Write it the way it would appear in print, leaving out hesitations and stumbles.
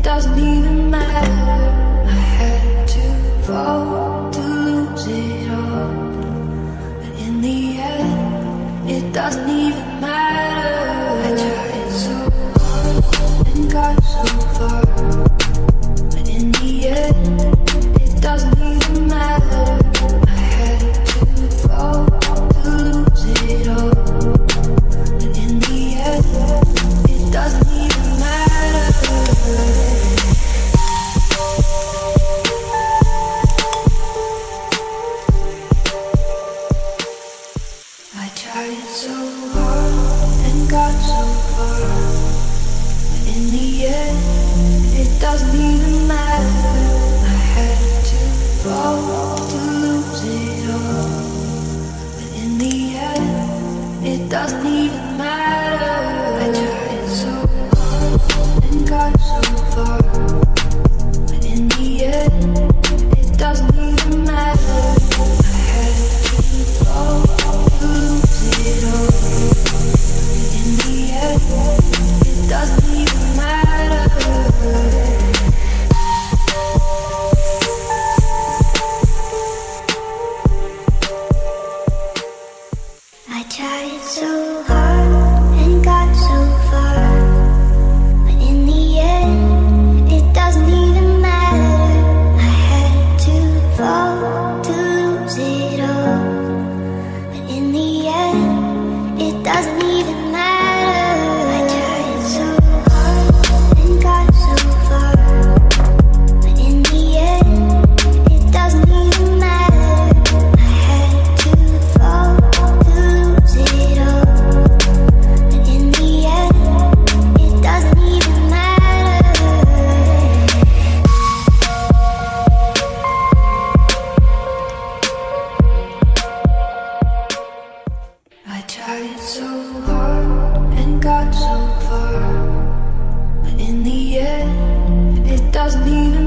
doesn't even matter. I had to fall to lose it all, but in the end, it doesn't even matter. I tried so hard and got so far, but in the end, it doesn't even matter. I had to fall to lose it all, but in the end, it doesn't even matter. I tried so hard and got so far, but in the end, it doesn't even matter. I had to fall to lose it all, but in the end, it doesn't even matter. I tried so hard and got so far, but in the end, it doesn't even matter. I had to fall to lose it all, but in the end, it doesn't even matter. I tried so hard and got so far, but in the end, it doesn't even matter. I had to fall to lose it all, but in the end, it doesn't even matter. I tried so hard and got so far, but in the end, it doesn't even matter. I had to fall to lose it all, but in the end, it doesn't even matter. I tried so hard and got so far, but in the end, it doesn't even